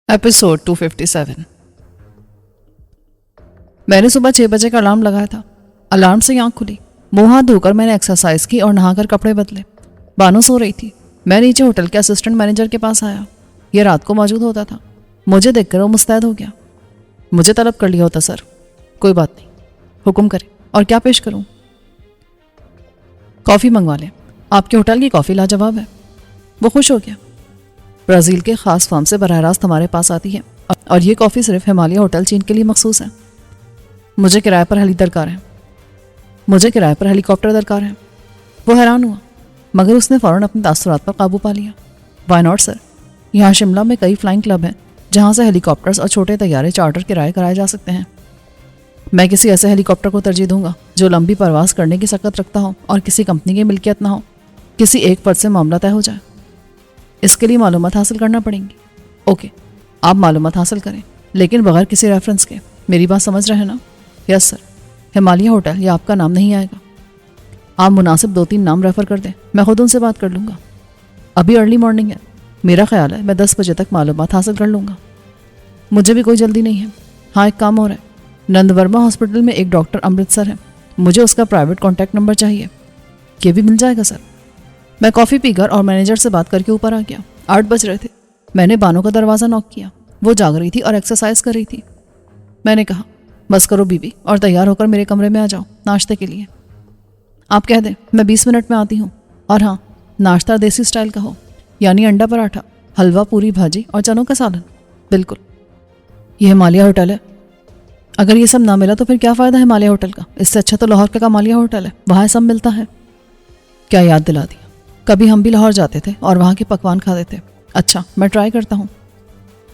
Episode 257। मैंने सुबह 6 बजे का अलार्म लगाया था। अलार्म से आंख खुली, मुंह हाथ धोकर मैंने एक्सरसाइज की और नहाकर कपड़े बदले। बानो सो रही थी। मैं नीचे होटल के असिस्टेंट मैनेजर के पास आया। यह रात को मौजूद होता था। मुझे देखकर वो मुस्तैद हो गया। मुझे तलब कर लिया होता सर। कोई बात नहीं, हुक्म करें और क्या पेश करूं? कॉफ़ी मंगवा लें, आपके होटल की कॉफ़ी लाजवाब है। वो खुश हो गया। ब्राज़ील के ख़ास फार्म से बराह रास्त हमारे पास आती है और ये कॉफ़ी सिर्फ हिमालय होटल चीन के लिए मखसूस है। मुझे किराए पर हेलीकॉप्टर दरकार है। वो हैरान हुआ, मगर उसने फ़ौरन अपने तासुरात पर काबू पा लिया। वाई नॉट सर, यहाँ शिमला में कई फ्लाइंग क्लब हैं जहाँ से हेलीकॉप्टर्स और छोटे तैयारे चार्टर किराए कराए जा सकते हैं। मैं किसी ऐसे हेलीकॉप्टर को तरजीह दूंगा जो लंबी परवास करने की सकत रखता हो और किसी कंपनी की मिल्कियत ना हो। किसी एक फर्द से मामला तय हो जाए। इसके लिए मालूमात हासिल करना पड़ेंगी। ओके, आप मालूमात हासिल करें, लेकिन बगैर किसी रेफरेंस के। मेरी बात समझ रहे हैं ना? Yes sir. हिमालय होटल या आपका नाम नहीं आएगा। आप मुनासिब 2-3 नाम रेफ़र कर दें, मैं खुद उनसे बात कर लूँगा। अभी अर्ली मॉर्निंग है, मेरा ख्याल है मैं 10 बजे तक मालूमात हासिल कर लूँगा। मुझे भी कोई जल्दी नहीं है। हाँ, एक काम और है। नंदवर्मा हॉस्पिटल में एक डॉक्टर अमृतसर है, मुझे उसका प्राइवेट कॉन्टैक्ट नंबर चाहिए। ये भी मिल जाएगा सर। मैं कॉफ़ी पीकर और मैनेजर से बात करके ऊपर आ गया। 8 बज रहे थे। मैंने बानो का दरवाज़ा नॉक किया। वो जाग रही थी और एक्सरसाइज कर रही थी। मैंने कहा, बस करो बीबी और तैयार होकर मेरे कमरे में आ जाओ नाश्ते के लिए। आप कह दें मैं 20 मिनट में आती हूँ। और हाँ, नाश्ता देसी स्टाइल का हो, यानी अंडा पराठा, हलवा, पूरी भाजी और चनों का सालन। बिल्कुल। ये हिमालय होटल है। अगर ये सब ना मिला तो फिर क्या फ़ायदा हिमालय होटल का? इससे अच्छा तो लाहौर का कमालिया होटल है, वहाँ सब मिलता है। क्या याद दिला दिया। कभी हम भी लाहौर जाते थे और वहाँ के पकवान खाते थे। अच्छा, मैं ट्राई करता हूँ।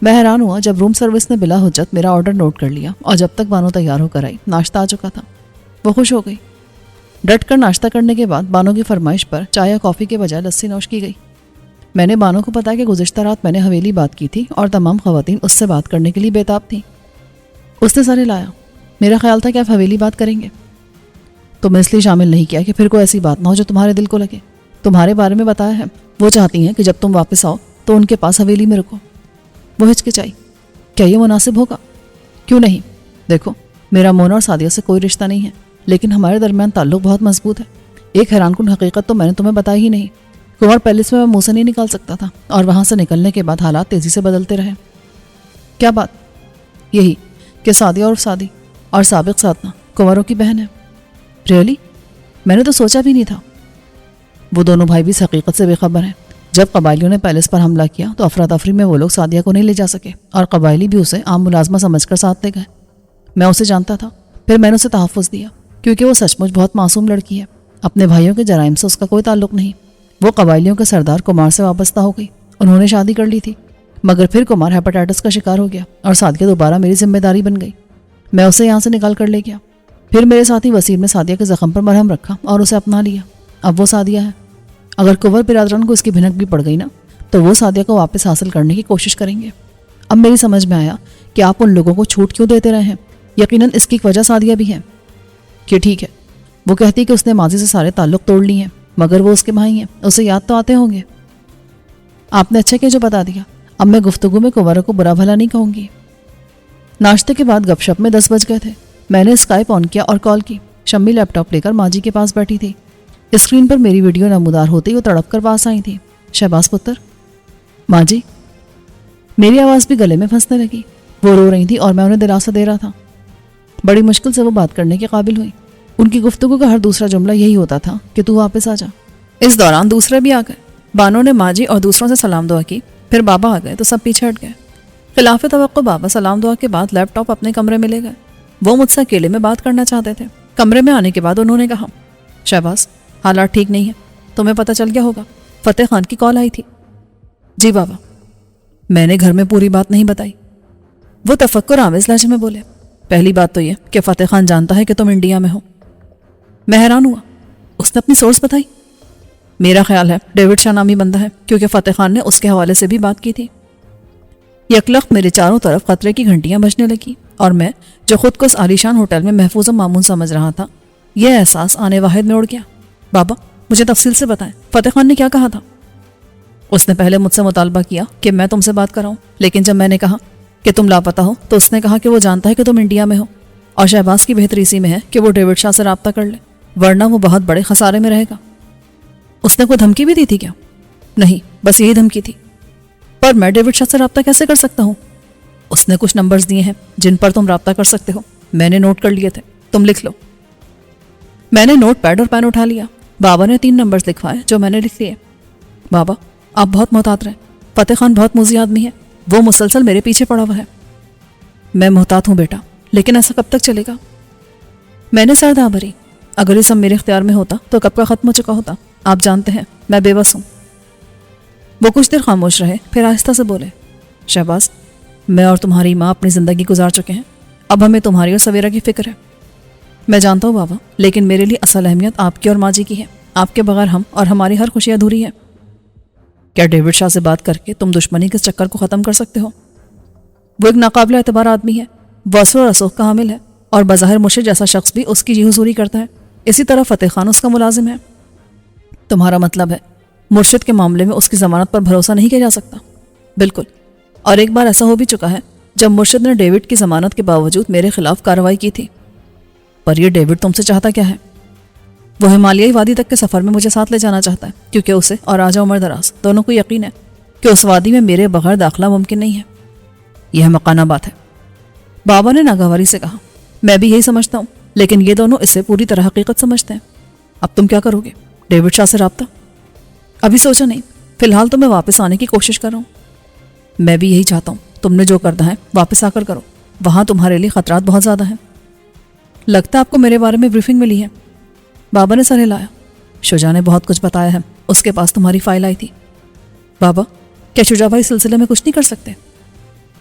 मैं हैरान हुआ जब रूम सर्विस ने बिला हुज्जत मेरा ऑर्डर नोट कर लिया और जब तक बानो तैयार होकर आई नाश्ता आ चुका था। वो खुश हो गई। डट कर नाश्ता करने के बाद बानो की फरमाइश पर चाय या कॉफ़ी के बजाय लस्सी नोश की गई। मैंने बानो को बताया कि गुज़िश्ता रात मैंने हवेली बात की थी और तमाम ख़वातीन उससे बात करने के लिए बेताब थीं। उसने सरे लाया। मेरा ख्याल था कि आप हवेली बात करेंगे, तो मैं इसलिए शामिल नहीं किया कि फिर कोई ऐसी बात ना हो जो तुम्हारे दिल को लगे। तुम्हारे बारे में बताया है, वो चाहती हैं कि जब तुम वापस आओ तो उनके पास हवेली में रुको। वो हिचकिचाई। क्या ये मुनासिब होगा? क्यों नहीं? देखो, मेरा मोना और सादिया से कोई रिश्ता नहीं है, लेकिन हमारे दरमियान ताल्लुक बहुत मजबूत है। एक हैरानकुन हकीकत तो मैंने तुम्हें बताई ही नहीं। कुंवर पैलेस में मैं मुँह से नहीं निकाल सकता था और वहाँ से निकलने के बाद हालात तेज़ी से बदलते रहे। क्या बात? यही कि सादिया और सादी और साबिक साधना कुंवरों की बहन है। रियली? मैंने तो सोचा भी नहीं था। वो दोनों भाई भी इस हकीकत से बेखबर हैं। जब कबायलियों ने पैलेस पर हमला किया तो अफरा तफरी में वो लोग सादिया को नहीं ले जा सके और कबायली भी उसे आम मुलाजमा समझकर साथ ले गए। मैं उसे जानता था, फिर मैंने उसे तहफ़्फ़ुज़ दिया क्योंकि वो सचमुच बहुत मासूम लड़की है। अपने भाइयों के जराइम से उसका कोई ताल्लुक नहीं। वो कबायलियों के सरदार कुमार से वाबस्ता हो गई। उन्होंने शादी कर ली थी, मगर फिर कुमार हेपेटाइटिस का शिकार हो गया और सादिया दोबारा मेरी जिम्मेदारी बन गई। मैं उसे यहाँ से निकाल कर ले गया। फिर मेरे साथी वसीम ने सादिया के ज़ख्म पर मरहम रखा और उसे अपना लिया। अब वो सादिया है। अगर कुंवर बिरादरान को इसकी भिनक भी पड़ गई ना, तो वो सादिया को वापस हासिल करने की कोशिश करेंगे। अब मेरी समझ में आया कि आप उन लोगों को छूट क्यों देते रहे हैं। यकीनन इसकी एक वजह सादिया भी है। कि ठीक है, वो कहती है कि उसने माजी से सारे ताल्लुक तोड़ लिए हैं, मगर वो उसके भाई हैं, उसे याद तो आते होंगे। आपने अच्छा किया जो बता दिया। अब मैं गुफ्तगू में कुंवरों को बुरा भला नहीं कहूँगी। नाश्ते के बाद गपशप में 10 बज गए थे। मैंने स्काइप ऑन किया और कॉल की। शम्मी लैपटॉप लेकर माँ जी के पास बैठी थी। स्क्रीन पर मेरी वीडियो नमूदार होते ही वो तड़प कर पास आई थी। शहबाज पुत्र। माँ जी। मेरी आवाज़ भी गले में फंसने लगी। वो रो रही थी और मैं उन्हें दिलासा दे रहा था। बड़ी मुश्किल से वो बात करने के काबिल हुई। उनकी गुफ्तगू का हर दूसरा जुमला यही होता था कि तू वापस आ जा। इस दौरान दूसरे भी आ गए। बानो ने माँ जी और दूसरों से सलाम दुआ की। फिर बाबा आ गए तो सब पीछे हट गए। खिलाफ तवक्को बाबा सलाम दुआ के बाद लैपटॉप अपने कमरे में ले गए। वो मुझसे अकेले में बात करना चाहते थे। कमरे में आने के बाद उन्होंने कहा, शहबाज, हालात ठीक नहीं है, तुम्हें पता चल गया होगा, फतेह खान की कॉल आई थी। जी बाबा। मैंने घर में पूरी बात नहीं बताई। वो तफक्कुर आमेज़ लहजे में बोले, पहली बात तो ये कि फतेह खान जानता है कि तुम इंडिया में हो। मैं हैरान हुआ। उसने अपनी सोर्स बताई? मेरा ख्याल है डेविड शाह नामी बंदा है, क्योंकि फतेह खान ने उसके हवाले से भी बात की थी। यकलख्त मेरे चारों तरफ खतरे की घंटियां बजने लगी और मैं, जो खुद को इस आलीशान होटल में महफूज मामून समझ रहा था, यह एहसास आने वाहिद में उड़ गया। बाबा, मुझे तफसील से बताएं, फतेह खान ने क्या कहा था? اس نے پہلے مجھ سے مطالبہ کیا کہ میں تم سے بات کراؤں، لیکن جب میں نے کہا کہ تم لاپتہ ہو تو اس نے کہا کہ وہ جانتا ہے کہ تم انڈیا میں ہو اور شہباز کی بہتری اسی میں ہے کہ وہ ڈیوڈ شاہ سے رابطہ کر لے، ورنہ وہ بہت بڑے خسارے میں رہے گا۔ اس نے کوئی دھمکی بھی دی تھی کیا؟ نہیں، بس یہی دھمکی تھی۔ پر میں ڈیوڈ شاہ سے رابطہ کیسے کر سکتا ہوں؟ اس نے کچھ نمبرز دیے ہیں جن پر تم رابطہ کر سکتے ہو، میں نے نوٹ کر لیے تھے، تم لکھ لو۔ میں نے نوٹ پیڈ اور پین اٹھا لیا۔ بابا نے 3 نمبرز لکھوائے جو میں نے لکھ لیے۔ بابا آپ بہت محتاط رہیں، فتح خان بہت موذی آدمی ہے، وہ مسلسل میرے پیچھے پڑا ہوا ہے۔ میں محتاط ہوں بیٹا، لیکن ایسا کب تک چلے گا؟ میں نے سر دھا بھری۔ اگر یہ سب میرے اختیار میں ہوتا تو کب کا ختم ہو چکا ہوتا۔ آپ جانتے ہیں میں بے بس ہوں۔ وہ کچھ دیر خاموش رہے، پھر آہستہ سے بولے، شہباز میں اور تمہاری ماں اپنی زندگی گزار چکے ہیں، اب ہمیں تمہاری اور سویرا کی فکر ہے۔ میں جانتا ہوں بابا، لیکن میرے لیے اصل اہمیت آپ کی اور ماں جی کی ہے۔ آپ کے بغیر ہم اور ہماری ہر خوشی ادھوری ہے۔ کیا ڈیوڈ شاہ سے بات کر کے تم دشمنی کے چکر کو ختم کر سکتے ہو؟ وہ ایک ناقابل اعتبار آدمی ہے، وصف و رسوخ کا حامل ہے، اور بظاہر مرشد جیسا شخص بھی اس کی جی حضوری کرتا ہے۔ اسی طرح فتح خان اس کا ملازم ہے۔ تمہارا مطلب ہے مرشد کے معاملے میں اس کی ضمانت پر بھروسہ نہیں کیا جا سکتا؟ بالکل، اور ایک بار ایسا ہو بھی چکا ہے جب مرشد نے ڈیوڈ کی ضمانت کے باوجود میرے خلاف کارروائی کی تھی۔ پر یہ ڈیوڈ تم سے چاہتا کیا ہے؟ وہ ہمالیائی وادی تک کے سفر میں مجھے ساتھ لے جانا چاہتا ہے، کیونکہ اسے اور راجہ عمر دراز دونوں کو یقین ہے کہ اس وادی میں میرے بغیر داخلہ ممکن نہیں ہے۔ یہ حمقانہ بات ہے، بابا نے ناگواری سے کہا۔ میں بھی یہی سمجھتا ہوں، لیکن یہ دونوں اسے پوری طرح حقیقت سمجھتے ہیں۔ اب تم کیا کرو گے؟ ڈیوڈ شاہ سے رابطہ؟ ابھی سوچا نہیں، فی الحال تو میں واپس آنے کی کوشش کر رہا ہوں۔ میں بھی یہی چاہتا ہوں، تم نے جو کرنا ہے واپس آ کر کرو، وہاں تمہارے لیے خطرات بہت زیادہ ہیں۔ لگتا ہے آپ کو میرے بارے میں بریفنگ ملی ہے۔ بابا نے سر ہلایا۔ شجاع نے بہت کچھ بتایا ہے، اس کے پاس تمہاری فائل آئی تھی۔ بابا کیا شجاع بھائی سلسلے میں کچھ نہیں کر سکتے؟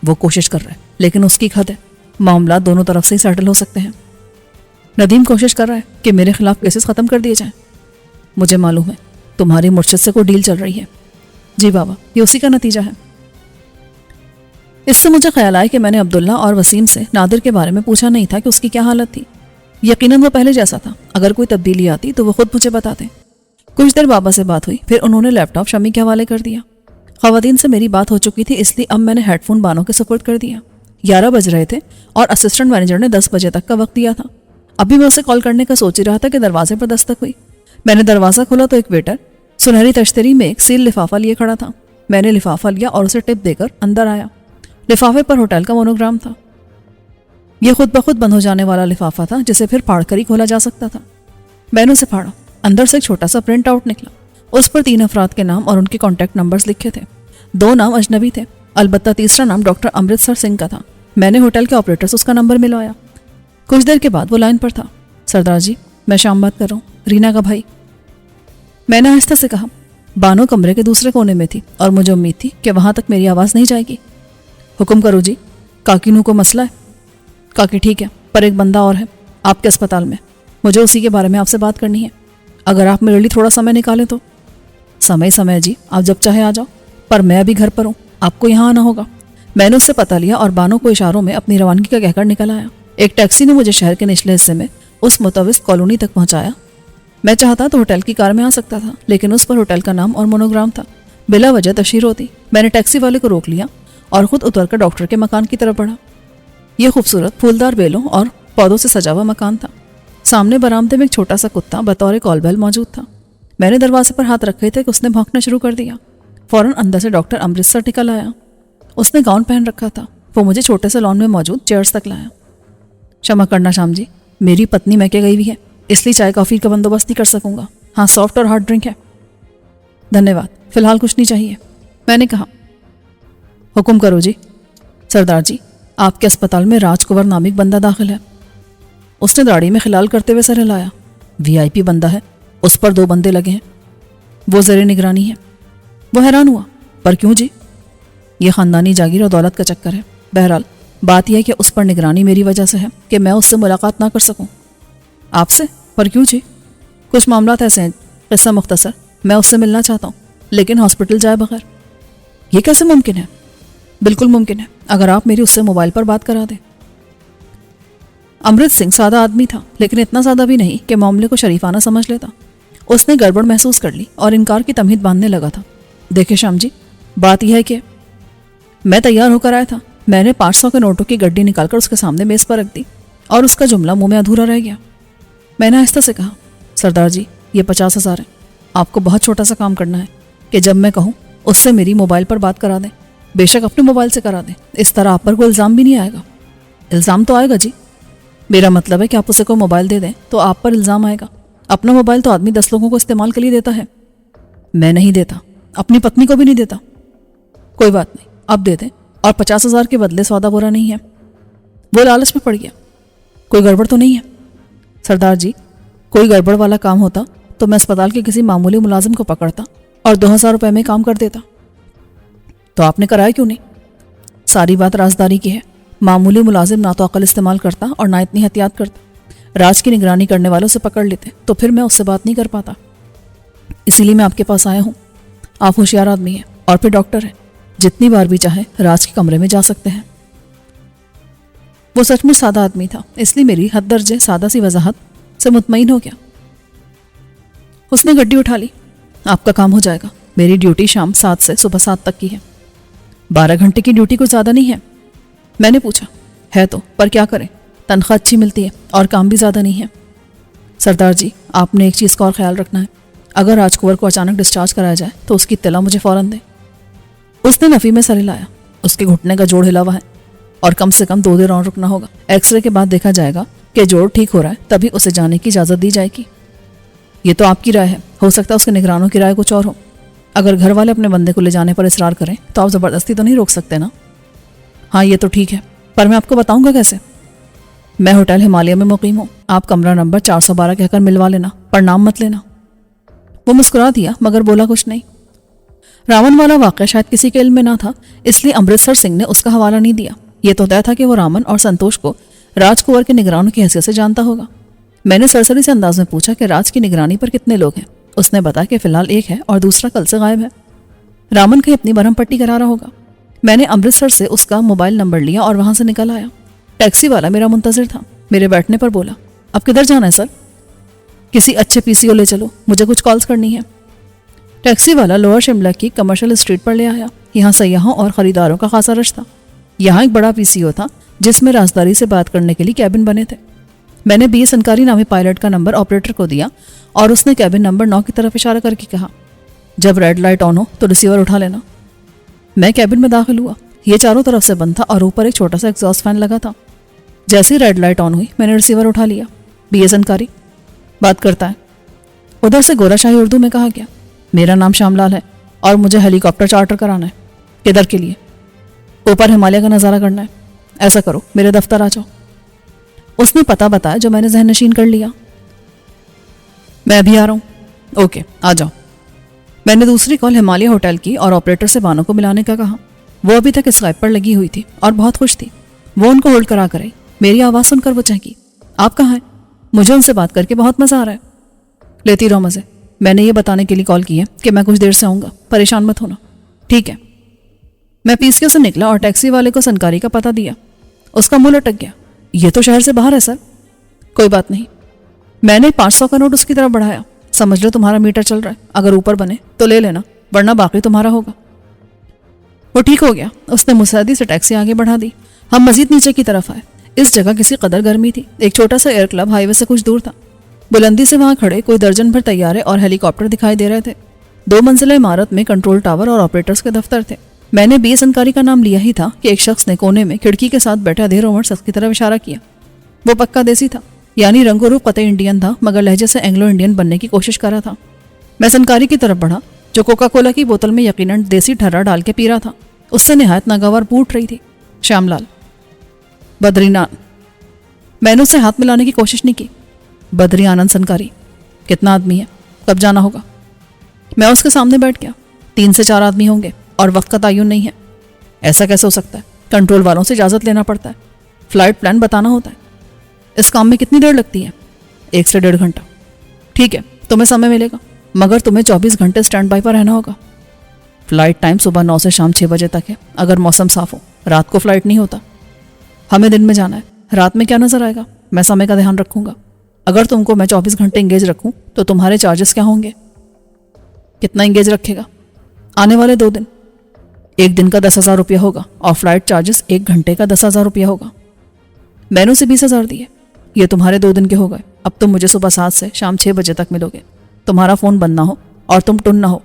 وہ کوشش کر رہے، لیکن اس کی حد ہے، معاملات دونوں طرف سے ہی سیٹل ہو سکتے ہیں۔ ندیم کوشش کر رہا ہے کہ میرے خلاف کیسز ختم کر دیے جائیں۔ مجھے معلوم ہے تمہاری مرشد سے کوئی ڈیل چل رہی ہے۔ جی بابا، یہ اسی کا نتیجہ ہے۔ اس سے مجھے خیال آیا کہ میں نے عبداللہ اور وسیم سے نادر کے بارے میں پوچھا نہیں تھا کہ اس کی کیا حالت تھی۔ یقیناً وہ پہلے جیسا تھا، اگر کوئی تبدیلی آتی تو وہ خود مجھے بتاتے۔ کچھ دیر بابا سے بات ہوئی، پھر انہوں نے لیپ ٹاپ شمی کے حوالے کر دیا۔ خواتین سے میری بات ہو چکی تھی، اس لیے اب میں نے ہیڈ فون بانو کے سپورٹ کر دیا۔ 11 بج رہے تھے اور اسسٹنٹ مینیجر نے 10 بجے تک کا وقت دیا تھا۔ ابھی میں اسے کال کرنے کا سوچ ہی رہا تھا کہ دروازے پر دستک ہوئی۔ میں نے دروازہ کھولا تو ایک ویٹر سنہری تشتری میں ایک سیل لفافہ لیے کھڑا تھا۔ میں نے لفافہ لیا اور اسے ٹپ دے کر اندر آیا۔ لفافے پر ہوٹل کا مونوگرام تھا۔ یہ خود بخود بند ہو جانے والا لفافہ تھا جسے پھر پھاڑ کر ہی کھولا جا سکتا تھا۔ میں نے اسے پھاڑا، اندر سے ایک چھوٹا سا پرنٹ آؤٹ نکلا۔ اس پر 3 افراد کے نام اور ان کے کانٹیکٹ نمبرز لکھے تھے۔ 2 نام اجنبی تھے، البتہ تیسرا نام ڈاکٹر امرتسر سنگھ کا تھا۔ میں نے ہوٹل کے آپریٹر سے اس کا نمبر ملوایا۔ کچھ دیر کے بعد وہ لائن پر تھا۔ سردار جی، میں شام بات کر رہا ہوں، رینا کا بھائی۔ میں نے آہستہ سے کہا۔ بانو کمرے کے دوسرے کونے میں تھی اور مجھے امید تھی کہ وہاں تک میری آواز نہیں جائے گی۔ حکم کرو جی، کاکی نو کو مسئلہ ہے؟ کاکی ٹھیک ہے، پر ایک بندہ اور ہے آپ کے اسپتال میں، مجھے اسی کے بارے میں آپ سے بات کرنی ہے۔ اگر آپ میرے لیے تھوڑا سمے نکالیں تو؟ سمے جی، آپ جب چاہے آ جاؤ، پر میں ابھی گھر پر ہوں، آپ کو یہاں آنا ہوگا۔ میں نے اس سے پتہ لیا اور بانو کو اشاروں میں اپنی روانگی کا کہہ کر نکل آیا۔ ایک ٹیکسی نے مجھے شہر کے نچلے حصے میں اس متوس کالونی تک پہنچایا۔ میں چاہتا تو ہوٹل کی کار میں آ سکتا تھا، لیکن اس پر ہوٹل کا نام اور مونوگرام تھا۔ بلا وجہ تشہیر ہوتی۔ میں نے ٹیکسی والے کو روک لیا اور خود اتر کر ڈاکٹر کے مکان کی طرف بڑھا۔ یہ خوبصورت پھولدار بیلوں اور پودوں سے سجا ہوا مکان تھا۔ سامنے برآمدے میں ایک چھوٹا سا کتا بطور کال بیل موجود تھا۔ میں نے دروازے پر ہاتھ رکھے تھے کہ اس نے بھونکنا شروع کر دیا۔ فوراً اندر سے ڈاکٹر امرتسر نکل آیا۔ اس نے گاؤن پہن رکھا تھا۔ وہ مجھے چھوٹے سے لان میں موجود چیئرز تک لایا۔ क्षमा کرنا شام جی، میری پتنی میکے گئی ہوئی ہے، اس لیے چائے کافی کا بندوبست نہیں کر سکوں گا۔ ہاں، سافٹ اور ہارڈ ڈرنک ہے۔ دھنیہ واد، فی الحال کچھ نہیں چاہیے، میں نے کہا۔ حکم کرو جی۔ سردار جی، آپ کے اسپتال میں راج کنور نامی ایک بندہ داخل ہے۔ اس نے داڑھی میں خلال کرتے ہوئے سر ہلایا۔ VIP بندہ ہے، اس پر 2 بندے لگے ہیں، وہ زیر نگرانی ہے۔ وہ حیران ہوا۔ پر کیوں جی؟ یہ خاندانی جاگیر اور دولت کا چکر ہے۔ بہرحال بات یہ ہے کہ اس پر نگرانی میری وجہ سے ہے کہ میں اس سے ملاقات نہ کر سکوں۔ آپ سے؟ پر کیوں جی؟ کچھ معاملات ایسے ہیں، قصہ مختصر، میں اس سے ملنا چاہتا ہوں لیکن ہاسپٹل جائے بغیر۔ یہ کیسے ممکن ہے؟ بالکل ممکن ہے، اگر آپ میری اس سے موبائل پر بات کرا دیں۔ امرت سنگھ سادہ آدمی تھا، لیکن اتنا سادہ بھی نہیں کہ معاملے کو شریفانہ سمجھ لیتا۔ اس نے گڑبڑ محسوس کر لی اور انکار کی تمہید باندھنے لگا تھا۔ دیکھیں شام جی، بات یہ ہے کہ میں تیار ہو کر آیا تھا. میں نے 500 کے نوٹوں کی گڈی نکال کر اس کے سامنے میز پر رکھ دی اور اس کا جملہ منہ میں ادھورا رہ گیا. میں نے آہستہ سے کہا، سردار جی یہ 50,000 ہے. آپ کو بہت چھوٹا سا کام کرنا ہے کہ جب میں کہوں اس سے میری موبائل پر بات کرا دیں. بے شک اپنے موبائل سے کرا دیں، اس طرح آپ پر کوئی الزام بھی نہیں آئے گا. الزام تو آئے گا جی. میرا مطلب ہے کہ آپ اسے کوئی موبائل دے دیں تو آپ پر الزام آئے گا. اپنا موبائل تو آدمی 10 لوگوں کو استعمال کے لیے دیتا ہے. میں نہیں دیتا، اپنی پتنی کو بھی نہیں دیتا. کوئی بات نہیں، اب دے دیں، اور 50,000 کے بدلے سودا برا نہیں ہے. وہ لالچ میں پڑ گیا. کوئی گڑبڑ تو نہیں ہے؟ سردار جی کوئی گڑبڑ والا کام ہوتا تو میں اسپتال کے کسی معمولی ملازم کو پکڑتا اور 2,000 روپے میں کام کر دیتا. تو آپ نے کرایا کیوں نہیں؟ ساری بات رازداری کی ہے. معمولی ملازم نہ تو عقل استعمال کرتا اور نہ اتنی احتیاط کرتا. راج کی نگرانی کرنے والوں سے پکڑ لیتے تو پھر میں اس سے بات نہیں کر پاتا. اسی لیے میں آپ کے پاس آیا ہوں. آپ ہوشیار آدمی ہیں اور پھر ڈاکٹر ہیں، جتنی بار بھی چاہے راج کے کمرے میں جا سکتے ہیں. وہ سچ مچ سادہ آدمی تھا، اس لیے میری حد درجے سادہ سی وضاحت سے مطمئن ہو گیا. اس نے گڈی اٹھا لی. آپ کا کام ہو جائے گا. میری ڈیوٹی شام 7 سے صبح 7 تک کی ہے. 12 گھنٹے کی ڈیوٹی کچھ زیادہ نہیں ہے؟ میں نے پوچھا. ہے تو، پر کیا کریں، تنخواہ اچھی ملتی ہے اور کام بھی زیادہ نہیں ہے. سردار جی آپ نے ایک چیز کا اور خیال رکھنا ہے. اگر راج کنور کو اچانک ڈسچارج کرایا جائے تو اس کی اطلاع مجھے فوراً دیں. اس نے نفی میں سر ہلایا. اس کے گھٹنے کا جوڑ ہلا ہوا ہے اور کم سے کم 2 دن اور رکنا ہوگا. ایکس رے کے بعد دیکھا جائے گا کہ جوڑ ٹھیک ہو رہا ہے، تبھی اسے جانے کی اجازت دی جائے گی. یہ تو آپ کی رائے ہے، ہو سکتا ہے اس کے نگرانوں کی رائے کچھ اور ہو. اگر گھر والے اپنے بندے کو لے جانے پر اصرار کریں تو آپ زبردستی تو نہیں روک سکتے نا؟ ہاں یہ تو ٹھیک ہے، پر میں آپ کو بتاؤں گا کیسے؟ میں ہوٹل ہمالیہ میں مقیم ہوں. آپ کمرہ نمبر 412 کہہ کر ملوا لینا، پر نام مت لینا. وہ مسکرا دیا مگر بولا کچھ نہیں. رامن والا واقعہ شاید کسی کے علم میں نہ تھا، اس لیے امرتسر سنگھ نے اس کا حوالہ نہیں دیا. یہ تو طے تھا کہ وہ رامن اور سنتوش کو راج کنور کے نگرانوں کی حیثیت سے جانتا ہوگا. میں نے سرسری سے انداز میں پوچھا کہ راج کی نگرانی پر کتنے لوگ ہیں. اس نے بتایا کہ فی الحال 1 ہے اور دوسرا کل سے غائب ہے. رامن کہیں اپنی برہم پٹی کرا رہا ہوگا. میں نے امرتسر سے اس کا موبائل نمبر لیا اور وہاں سے نکل آیا. ٹیکسی والا میرا منتظر تھا. میرے بیٹھنے پر بولا، اب کدھر جانا ہے سر؟ کسی اچھے PCO لے چلو، مجھے کچھ کالز کرنی ہے. ٹیکسی والا لوور شملہ کی کمرشل اسٹریٹ پر لے آیا. یہاں سیاحوں اور خریداروں کا خاصا رش تھا. یہاں ایک بڑا PCO تھا جس میں رازداری سے بات کرنے کے لیے کیبن بنے تھے. میں نے BS انکاری نامی پائلٹ کا نمبر آپریٹر کو دیا اور اس نے کیبن نمبر 9 کی طرف اشارہ کر کے کہا، جب ریڈ لائٹ آن ہو تو ریسیور اٹھا لینا. میں کیبن میں داخل ہوا. یہ چاروں طرف سے بند تھا اور اوپر ایک چھوٹا سا ایگزاسٹ فین لگا تھا. جیسے ریڈ لائٹ آن ہوئی میں نے ریسیور اٹھا لیا. BS انکاری بات کرتا ہے. ادھر سے گورا شاہی اردو میں کہا گیا، میرا نام شام لال ہے اور مجھے ہیلی کاپٹر چارٹر کرانا ہے. کدھر کے لیے؟ اوپر ہمالیہ کا نظارہ کرنا ہے. ایسا کرو میرے دفتر آ جاؤ. اس نے پتہ بتایا جو میں نے ذہن نشین کر لیا. میں ابھی آ رہا ہوں. اوکے آ جاؤ. میں نے دوسری کال ہمالیہ ہوٹل کی اور آپریٹر سے بانو کو ملانے کا کہا. وہ ابھی تک اسکائپ پر لگی ہوئی تھی اور بہت خوش تھی. وہ ان کو ہولڈ کرا کرے. میری آواز سن کر وہ چہکی، آپ کہاں ہیں؟ مجھے ان سے بات کر کے بہت مزہ آ رہا ہے. لیتی رہو مزے. میں نے یہ بتانے کے لیے کال کی ہے کہ میں کچھ دیر سے آؤں گا، پریشان مت ہونا. ٹھیک ہے. میں PCO سے نکلا اور ٹیکسی والے کو سنکاری کا پتہ دیا. اس کا منہ لٹک گیا. یہ تو شہر سے باہر ہے سر. کوئی بات نہیں. میں نے 500 کا نوٹ اس کی طرف بڑھایا. سمجھ لو تمہارا میٹر چل رہا ہے، اگر اوپر بنے تو لے لینا ورنہ باقی تمہارا ہوگا. وہ ٹھیک ہو گیا. اس نے مستعدی سے ٹیکسی آگے بڑھا دی. ہم مزید نیچے کی طرف آئے. اس جگہ کسی قدر گرمی تھی. ایک چھوٹا سا ایئر کلب ہائی وے سے کچھ دور تھا. بلندی سے وہاں کھڑے کوئی درجن بھر طیارے اور ہیلی کاپٹر دکھائی دے رہے تھے. 2 منزلہ عمارت میں کنٹرول ٹاور اور آپریٹرز کے دفتر تھے. میں نے BS انکاری کا نام لیا ہی تھا کہ ایک شخص نے کونے میں کھڑکی کے ساتھ بیٹھے ادھیر عمر شخص کی طرف اشارہ کیا. وہ پکا دیسی تھا، یعنی رنگ و روپ قطعی انڈین تھا مگر لہجے سے اینگلو انڈین بننے کی کوشش کر رہا تھا. میں سنکاری کی طرف بڑھا جو کوکا کولا کی بوتل میں یقیناً دیسی ٹھرا ڈال کے پی رہا تھا. اس سے نہایت ناگوار پوٹ رہی تھی. شام لال. بدری نان. میں نے اسے ہاتھ ملانے کی کوشش نہیں کی. بدری آنند سنکاری. کتنا آدمی ہے؟ کب جانا ہوگا؟ میں اس کے سامنے بیٹھ گیا. 3 سے 4 آدمی ہوں گے اور وقت کا تعین نہیں ہے. ایسا کیسے ہو سکتا ہے؟ کنٹرول والوں سے اجازت لینا پڑتا ہے، فلائٹ پلان بتانا ہوتا ہے. اس کام میں کتنی دیر لگتی ہے؟ 1 سے 1.5 گھنٹہ. ٹھیک ہے تمہیں سمے ملے گا مگر تمہیں 24 گھنٹے سٹینڈ بائی پر رہنا ہوگا. فلائٹ ٹائم صبح 9 سے شام 6 بجے تک ہے اگر موسم صاف ہو. رات کو فلائٹ نہیں ہوتا. ہمیں دن میں جانا ہے، رات میں کیا نظر آئے گا؟ میں سمے کا دھیان رکھوں گا. اگر تم کو میں 24 گھنٹے انگیج رکھوں تو تمہارے چارجز کیا ہوں گے؟ کتنا انگیج رکھے گا؟ आने वाले 2 दिन। 1 दिन का 10,000 रुपया होगा और फ्लाइट चार्जेस 1 घंटे का 10,000 रुपया होगा। मैंने उसे 20,000 दिए। ये तुम्हारे 2 दिन के हो गए। अब तुम मुझे सुबह 7 से शाम 6 बजे तक मिलोगे। तुम्हारा फ़ोन बंद ना हो और तुम टुन ना हो।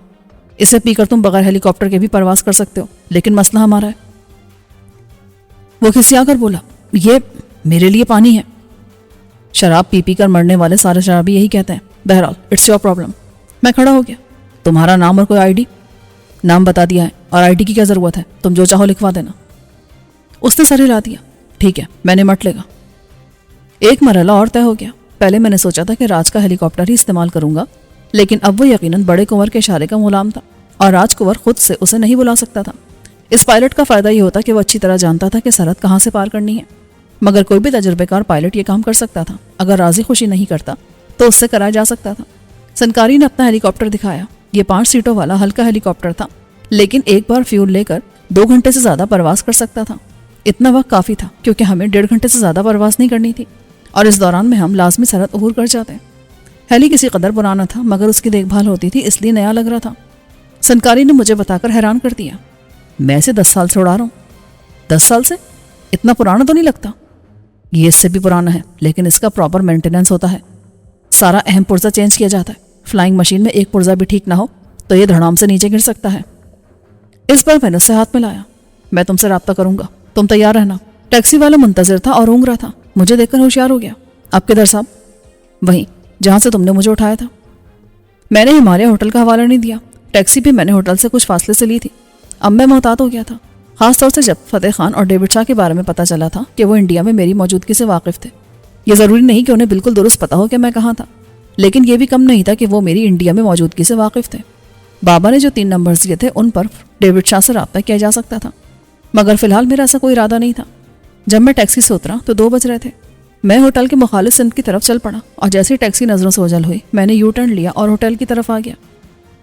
इसे पीकर तुम बगैर हेलीकॉप्टर के भी परवास कर सकते हो, लेकिन मसला हमारा है। वो खिसिया कर बोला, ये मेरे लिए पानी है। शराब पी कर मरने वाले सारे शराबी यही कहते हैं। बहरहाल इट्स योर प्रॉब्लम। मैं खड़ा हो गया। तुम्हारा नाम और कोई आईडी? नाम बता दिया है और आईडी की क्या ज़रूरत है, तुम जो चाहो लिखवा देना। उसने सर हिला दिया। ठीक है, मैंने मट लेगा। एक मरहला और तय हो गया। पहले मैंने सोचा था कि राज का हेलीकॉप्टर ही इस्तेमाल करूंगा, लेकिन अब वो यकीनन बड़े कुंवर के इशारे का गुलाम था और राज कुंवर खुद से उसे नहीं बुला सकता था। इस पायलट का फ़ायदा ये होता कि वो अच्छी तरह जानता था कि सरहद कहाँ से पार करनी है, मगर कोई भी तजुर्बेकार पायलट ये काम कर सकता था। अगर राजी खुशी नहीं करता तो उससे कराया जा सकता था। सनकारी ने अपना हेलीकॉप्टर दिखाया। ये 5 सीटों वाला हल्का हेलीकॉप्टर था, लेकिन एक बार फ्यूल लेकर 2 घंटे से ज़्यादा परवास कर सकता था। इतना वक्त काफ़ी था क्योंकि हमें 1.5 घंटे से ज़्यादा परवास नहीं करनी थी और इस दौरान में हम लाजमी सरहद अबूर कर जाते। हेली किसी कदर पुराना था, मगर उसकी देखभाल होती थी इसलिए नया लग रहा था। सनकारी ने मुझे बताकर हैरान कर दिया। मैं इसे 10 साल से उड़ा रहा हूँ। 10 साल से? इतना पुराना तो नहीं लगता। ये इससे भी पुराना है, लेकिन इसका प्रॉपर मेंटेनेंस होता है। सारा अहम पुर्जा चेंज किया जाता है। फ्लाइंग मशीन में एक पुर्जा भी ठीक ना हो तो ये धड़ाम से नीचे गिर सकता है। इस पर मैंने उससे हाथ मिलाया। मैं तुमसे रब्ता करूंगा, तुम तैयार रहना। टैक्सी वाला मुंतजिर था और ऊँग रहा था। मुझे देखकर होशियार हो गया। आप किधर साहब? वहीं जहाँ से तुमने मुझे उठाया था। मैंने हिमालय होटल का हवाला नहीं दिया। टैक्सी भी मैंने होटल से कुछ फासले से ली थी। अब मैं मोहतात हो गया था, खासतौर से जब फतेह खान और डेविड शाह के बारे में पता चला था कि वो इंडिया में मेरी मौजूदगी से वाकिफ थे। ये ज़रूरी नहीं कि उन्हें बिल्कुल दुरुस्त पता हो कि मैं कहाँ था, लेकिन ये भी कम नहीं था कि वो मेरी इंडिया में मौजूदगी से वाकिफ थे। बाबा ने जो 3 नंबर्स दिए थे उन पर डेविड शाह से रब्ता किया जा सकता था, मगर फिलहाल मेरा ऐसा कोई इरादा नहीं था। जब मैं टैक्सी से उतरा तो 2 बज रहे थे। मैं होटल के मुखालिफ सिमत की तरफ चल पड़ा और जैसे ही टैक्सी नज़रों से ओझल हुई मैंने यू टर्न लिया और होटल की तरफ आ गया।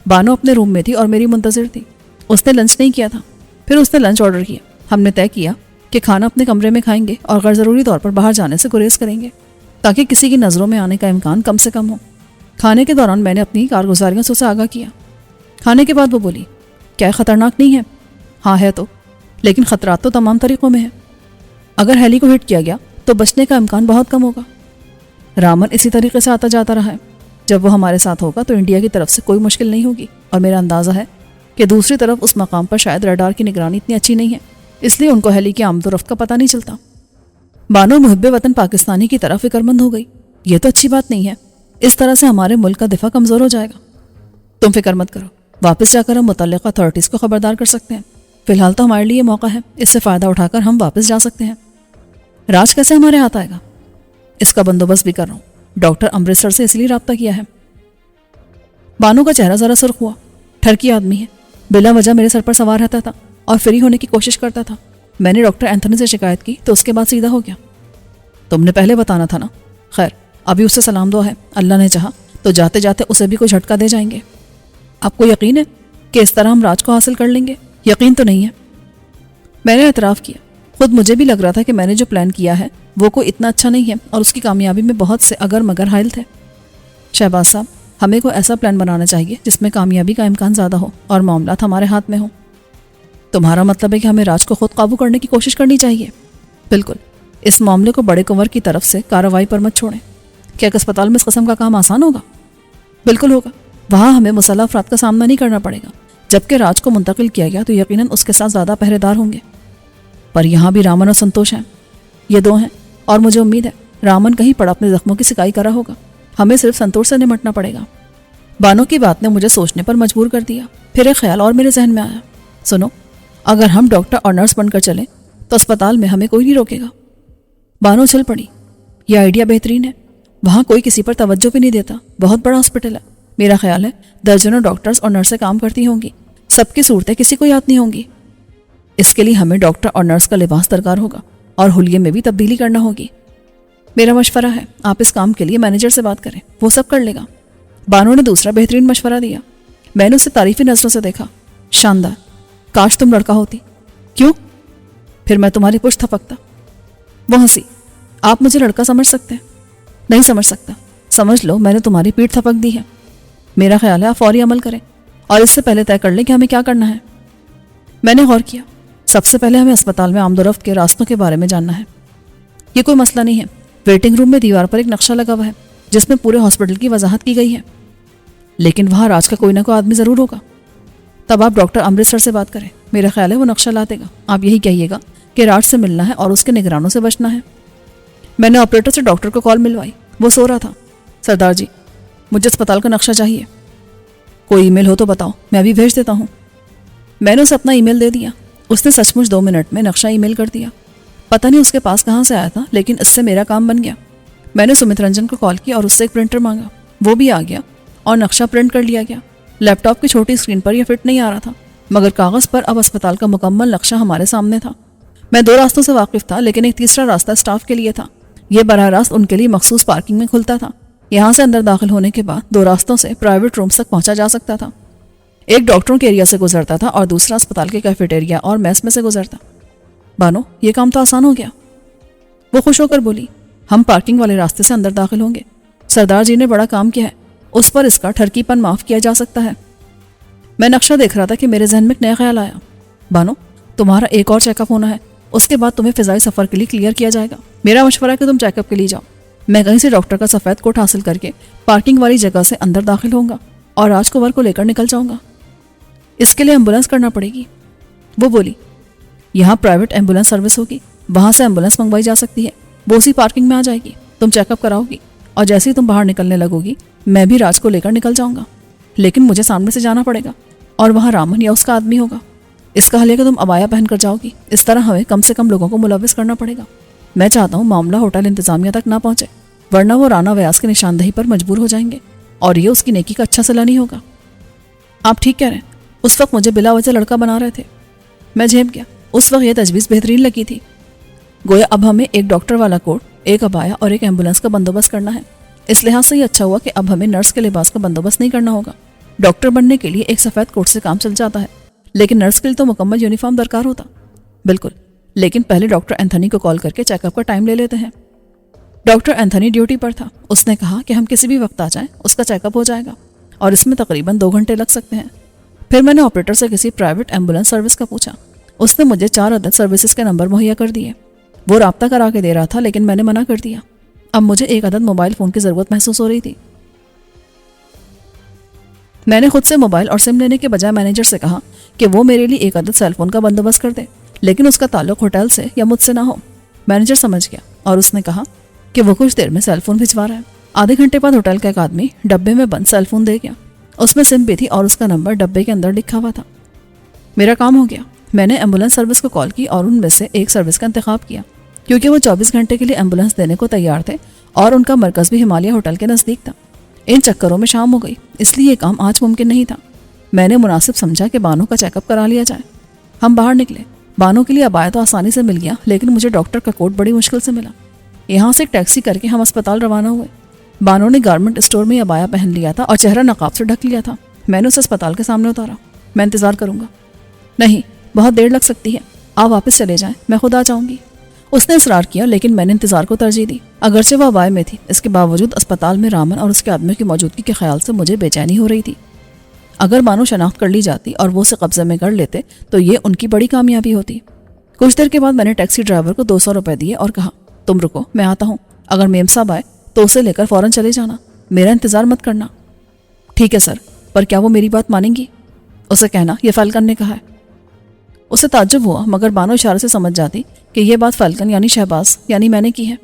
बानो अपने रूम में थी और मेरी मुंतजिर थी। उसने लंच नहीं किया था। फिर उसने लंच ऑर्डर किया। हमने तय किया कि खाना अपने कमरे में खाएंगे और गैर ज़रूरी तौर पर बाहर जाने से गुरेज करेंगे ताकि किसी की नज़रों में आने का इम्कान कम से कम हो। खाने के दौरान मैंने अपनी कारगुजारियों से उसे आगाह किया। खाने के बाद वो बोली, क्या ख़तरनाक नहीं है? हाँ है तो, लेकिन ख़तरात तो तमाम तरीक़ों में है। अगर हेली को हिट किया गया तो बचने का इम्कान बहुत कम होगा। रामन इसी तरीके से आता जाता रहा है। जब वो हमारे साथ होगा तो इंडिया की तरफ से कोई मुश्किल नहीं होगी और मेरा अंदाज़ा है कि दूसरी तरफ उस मकाम पर शायद रडार की निगरानी इतनी अच्छी नहीं है, इसलिए उनको हेली की आमदोरफ्त का पता नहीं चलता। बानो मुहब्बे वतन पाकिस्तानी की तरफ फिक्रमंद हो गई। ये तो अच्छी बात नहीं है। इस तरह से हमारे मुल्क का दिफा कमज़ोर हो जाएगा। तुम फिक्र मत करो, वापस जाकर हम मुतल्लिका अथॉरिटीज़ को खबरदार कर सकते हैं। फ़िलहाल तो हमारे लिए मौका है, इससे फ़ायदा उठाकर हम वापस जा सकते हैं। राज कैसे हमारे हाथ आएगा? इसका बंदोबस्त भी कर रहा हूँ। डॉक्टर अमृतसर से इसलिए रब्ता किया है। बानो का चेहरा ज़रा सुर्ख हुआ। ठरकी आदमी है, बिला वजह मेरे सर पर सवार रहता था और फ्री होने की कोशिश करता था। मैंने डॉक्टर एंथनी से शिकायत की तो उसके बाद सीधा हो गया। तुमने पहले बताना था ना। खैर, अभी उससे सलाम दुआ है। अल्लाह ने चाहा तो जाते जाते उसे भी कोई झटका दे जाएंगे। आपको यकीन है कि इस तरह हम राज को हासिल कर लेंगे? यकीन तो नहीं है। मैंने एतराफ़ किया। खुद मुझे भी लग रहा था कि मैंने जो प्लान किया है वो कोई इतना अच्छा नहीं है और उसकी कामयाबी में बहुत से अगर मगर हाइल थे। शहबाज साहब, हमें कोई ऐसा प्लान बनाना चाहिए जिसमें कामयाबी का इम्कान ज़्यादा हो और मामलात हमारे हाथ में हो। तुम्हारा मतलब है कि हमें राज को खुद काबू करने की कोशिश करनी चाहिए? बिल्कुल। इस मामले को बड़े कुंवर की तरफ से कार्रवाई पर मत छोड़ें। क्या अस्पताल में इस कस्म का काम आसान होगा? बिल्कुल होगा। वहाँ हमें मुसल्लह अफराद का सामना नहीं करना पड़ेगा। जबकि राज को मुंतकिल किया गया तो यकीनन उसके साथ ज़्यादा पहरेदार होंगे। पर यहाँ भी रामन और संतोष हैं। ये 2 हैं और मुझे उम्मीद है रामन कहीं पड़ा अपने जख्मों की सिकाई कर रहा होगा। हमें सिर्फ संतोष से निमटना पड़ेगा। बानो की बात ने मुझे सोचने पर मजबूर कर दिया। फिर एक ख्याल और मेरे जहन में आया। सुनो, अगर हम डॉक्टर और नर्स बनकर चलें तो अस्पताल में हमें कोई नहीं रोकेगा। बानो चल पड़ी। यह आइडिया बेहतरीन है। वहाँ कोई किसी पर तवज्जो भी नहीं देता। बहुत बड़ा हॉस्पिटल है। मेरा ख्याल है दर्जनों डॉक्टर्स और नर्सें काम करती होंगी। सबकी सूरतें किसी को याद नहीं होंगी। इसके लिए हमें डॉक्टर और नर्स का लिबास दरकार होगा और हुलिये में भी तब्दीली करना होगी। मेरा मशवरा है, आप इस काम के लिए मैनेजर से बात करें, वो सब कर लेगा। बानो ने दूसरा बेहतरीन मशवरा दिया। मैंने उसे तारीफी नजरों से देखा। शानदार, काश तुम लड़का होती। क्यों? फिर मैं तुम्हारी पुष्ट थपकता। वो हंसी। आप मुझे लड़का समझ सकते हैं? नहीं समझ सकता। समझ लो मैंने तुम्हारी पीठ थपक दी है। मेरा ख्याल है आप फौरी अमल करें और इससे पहले तय कर लें कि हमें क्या करना है। मैंने गौर किया। सबसे पहले हमें अस्पताल में आमदोरफ्त के रास्तों के बारे में जानना है। ये कोई मसला नहीं है। वेटिंग रूम में दीवार पर एक नक्शा लगा हुआ है जिसमें पूरे हॉस्पिटल की वजाहत की गई है, लेकिन वहाँ राज का कोई ना कोई आदमी ज़रूर होगा। तब आप डॉक्टर अमृतसर से बात करें, मेरा ख्याल है वो नक्शा ला देगा। आप यही कहिएगा कि राज से मिलना है और उसके निगरानों से बचना है। मैंने ऑपरेटर से डॉक्टर को कॉल मिलवाई। वो सो रहा था। सरदार जी, मुझे अस्पताल का नक्शा चाहिए। कोई ईमेल हो तो बताओ, मैं अभी भेज देता हूँ। मैंने उसे अपना ईमेल दे दिया। उसने सचमुच 2 मिनट में नक्शा ईमेल कर दिया। पता नहीं उसके पास कहाँ से आया था, लेकिन इससे मेरा काम बन गया। मैंने सुमित रंजन को कॉल किया और उससे एक प्रिंटर मांगा। वो भी आ गया और नक्शा प्रिंट कर लिया गया। लैपटॉप की छोटी स्क्रीन पर यह फिट नहीं आ रहा था, मगर कागज़ पर अब अस्पताल का मुकम्मल नक्शा हमारे सामने था। मैं 2 रास्तों से वाकिफ था, लेकिन एक तीसरा रास्ता स्टाफ के लिए था। यह बराह रास्त उनके लिए मखसूस पार्किंग में खुलता था। यहाँ से अंदर दाखिल होने के बाद 2 रास्तों से प्राइवेट रूम्स तक पहुंचा जा सकता था। एक डॉक्टरों के एरिया से गुजरता था और दूसरा अस्पताल के कैफेटेरिया और मेस में से गुजरता। बानो, ये काम तो आसान हो गया। वो खुश होकर बोली, हम पार्किंग वाले रास्ते से अंदर दाखिल होंगे। सरदार जी ने बड़ा काम किया है, उस पर इसका ठरकीपन माफ किया जा सकता है। मैं नक्शा देख रहा था कि मेरे जहन में एक नया ख्याल आया। बानो, तुम्हारा एक और चेकअप होना है, उसके बाद तुम्हें फिजाई सफर के लिए क्लियर किया जाएगा। मेरा मशवरा है कि तुम चेकअप के लिए जाओ। मैं कहीं से डॉक्टर का सफेद कोट हासिल करके पार्किंग वाली जगह से अंदर दाखिल होऊंगा और राजकुमार को लेकर निकल जाऊंगा। इसके लिए एम्बुलेंस करना पड़ेगी। वो बोली, यहाँ प्राइवेट एम्बुलेंस सर्विस होगी, वहां से एम्बुलेंस मंगवाई जा सकती है। वो उसी पार्किंग में आ जाएगी। तुम चेकअप कराओगी और जैसे ही तुम बाहर निकलने लगोगी, मैं भी राज को लेकर निकल जाऊंगा। लेकिन मुझे सामने से जाना पड़ेगा और वहाँ रामन या उसका आदमी होगा। इसका हल है कि तुम अबाया पहन कर जाओगी। इस तरह हमें कम से कम लोगों को मुलविस करना पड़ेगा। मैं चाहता हूँ मामला होटल इंतजामिया तक ना पहुंचे, वरना वो राना व्यास की निशानदही पर मजबूर हो जाएंगे और ये उसकी नेकी का अच्छा सला नहीं होगा। आप ठीक कह रहे हैं। उस वक्त मुझे बिला वजह लड़का बना रहे थे। मैं झेप गया। उस वक्त यह तजवीज़ बेहतरीन लगी थी। गोया अब हमें एक डॉक्टर वाला कोट, एक अबाया और एक एम्बुलेंस का बंदोबस्त करना है। इस लिहाज से ही अच्छा हुआ कि अब हमें नर्स के लिबास का बंदोबस्त नहीं करना होगा। डॉक्टर बनने के लिए एक सफ़ेद कोट से काम चल जाता है, लेकिन नर्स के लिए तो मुकम्मल यूनिफॉर्म दरकार होता। बिल्कुल, लेकिन पहले डॉक्टर एंथनी को कॉल करके चेकअप का टाइम ले लेते हैं। डॉक्टर एंथनी ड्यूटी पर था। उसने कहा कि हम किसी भी वक्त आ जाएं, उसका चेकअप हो जाएगा और इसमें तकरीबन 2 घंटे लग सकते हैं। फिर मैंने ऑपरेटर से किसी प्राइवेट एम्बुलेंस सर्विस का पूछा। उसने मुझे 4 अदद सर्विसेज के नंबर मुहैया कर दिए। वो राब्ता करा के दे रहा था, लेकिन मैंने मना कर दिया। अब मुझे एक अदद मोबाइल फ़ोन की ज़रूरत महसूस हो रही थी। मैंने खुद से मोबाइल और सिम लेने के बजाय मैनेजर से कहा कि वो मेरे लिए एक अदद सेल फोन का बंदोबस्त कर दे, लेकिन उसका ताल्लुक होटल से या मुझसे ना हो। मैनेजर समझ गया और उसने कहा कि वो कुछ देर में सेल फोन भिजवा रहा है। आधे घंटे बाद होटल का एक आदमी डब्बे में बंद सेल फोन दे गया। उसमें सिम भी थी और उसका नंबर डब्बे के अंदर लिखा हुआ था। मेरा काम हो गया। मैंने एम्बुलेंस सर्विस को कॉल की और उनमें से एक सर्विस का इंतखाब किया, क्योंकि वो 24 घंटे के लिए एम्बुलेंस देने को तैयार थे और उनका मरकज़ भी हिमालय होटल के नज़दीक था। इन चक्करों में शाम हो गई, इसलिए ये काम आज मुमकिन नहीं था। मैंने मुनासिब समझा कि बानो का चेकअप करा लिया जाए। हम बाहर निकले। बानो के लिए अबाया तो आसानी से मिल गया, लेकिन मुझे डॉक्टर का कोट बड़ी मुश्किल से मिला। यहाँ से एक टैक्सी करके हम अस्पताल रवाना हुए। बानो ने गारमेंट स्टोर में अबाया पहन लिया था और चेहरा नकाब से ढक लिया था। मैंने उसे अस्पताल के सामने उतारा। मैं इंतज़ार करूँगा। नहीं, बहुत देर लग सकती है। आप वापस चले जाएं, मैं खुद आ जाऊँगी। उसने इसरार किया, लेकिन मैंने इंतजार को तरजीह दी। अगरचे वह अबाया में थी, इसके बावजूद अस्पताल में रामन और उसके आदमी की मौजूदगी के ख्याल से मुझे बेचैनी हो रही थी। अगर बानो शनाख्त कर ली जाती और वो उसे कब्जे में कर लेते तो ये उनकी बड़ी कामयाबी होती। कुछ देर के बाद मैंने टैक्सी ड्राइवर को 200 रुपये दिए और कहा, तुम रुको, मैं आता हूँ। अगर मेम साहब आए तो उसे लेकर फ़ौरन चले जाना, मेरा इंतज़ार मत करना। ठीक है सर, पर क्या वो मेरी बात मानेंगी? उसे कहना ये फाल्कन ने कहा है। उसे ताज्जुब हुआ, मगर बानो इशारे से समझ जाती कि यह बात फाल्कन यानी शहबाज यानी मैंने की है।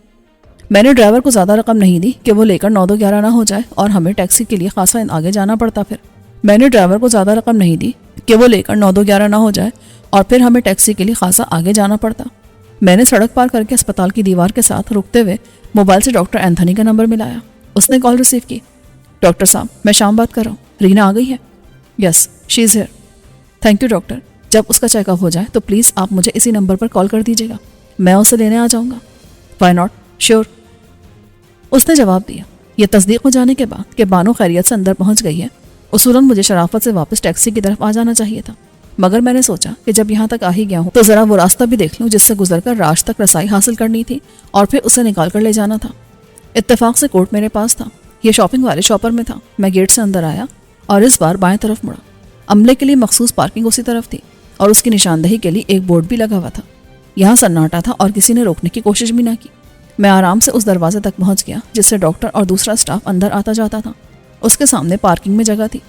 मैंने ड्राइवर को ज़्यादा रकम नहीं दी कि वो लेकर 9-2-11 ना हो जाए और हमें टैक्सी के लिए खासा आगे जाना पड़ता। मैंने ड्राइवर को ज़्यादा रकम नहीं दी कि वो लेकर 9-2-11 ना हो जाए और फिर हमें टैक्सी के लिए खासा आगे जाना पड़ता। मैंने सड़क पार करके अस्पताल की दीवार के साथ रुकते हुए मोबाइल से डॉक्टर एंथनी का नंबर मिलाया। उसने कॉल रिसीव की। डॉक्टर साहब, मैं शाम बात कर रहा हूँ। रीना आ गई है? Yes, she is here. Thank you doctor. जब उसका चेकअप हो जाए तो प्लीज़ आप मुझे इसी नंबर पर कॉल कर दीजिएगा, मैं उसे लेने आ जाऊँगा। वाई नॉट, श्योर, उसने जवाब दिया। यह तस्दीक हो जाने के बाद कि बानो खैरियत से अंदर पहुँच गई है, उसूलन मुझे शराफत से वापस टैक्सी की तरफ आ जाना चाहिए था, मगर मैंने सोचा कि जब यहाँ तक आ ही गया हूँ तो ज़रा वो रास्ता भी देख लूँ जिससे गुजरकर राज तक रसाई हासिल करनी थी और फिर उसे निकाल कर ले जाना था। इत्तेफाक से कोट मेरे पास था। ये शॉपिंग वाले शॉपर में था। मैं गेट से अंदर आया और इस बार बाएं तरफ मुड़ा। अमले के लिए मखसूस पार्किंग उसी तरफ थी और उसकी निशानदही के लिए एक बोर्ड भी लगा हुआ था। यहाँ सन्नाटा था और किसी ने रोकने की कोशिश भी ना की। मैं आराम से उस दरवाजे तक पहुंच गया जिससे डॉक्टर और दूसरा स्टाफ अंदर आता जाता था। उसके सामने पार्किंग में जगह थी।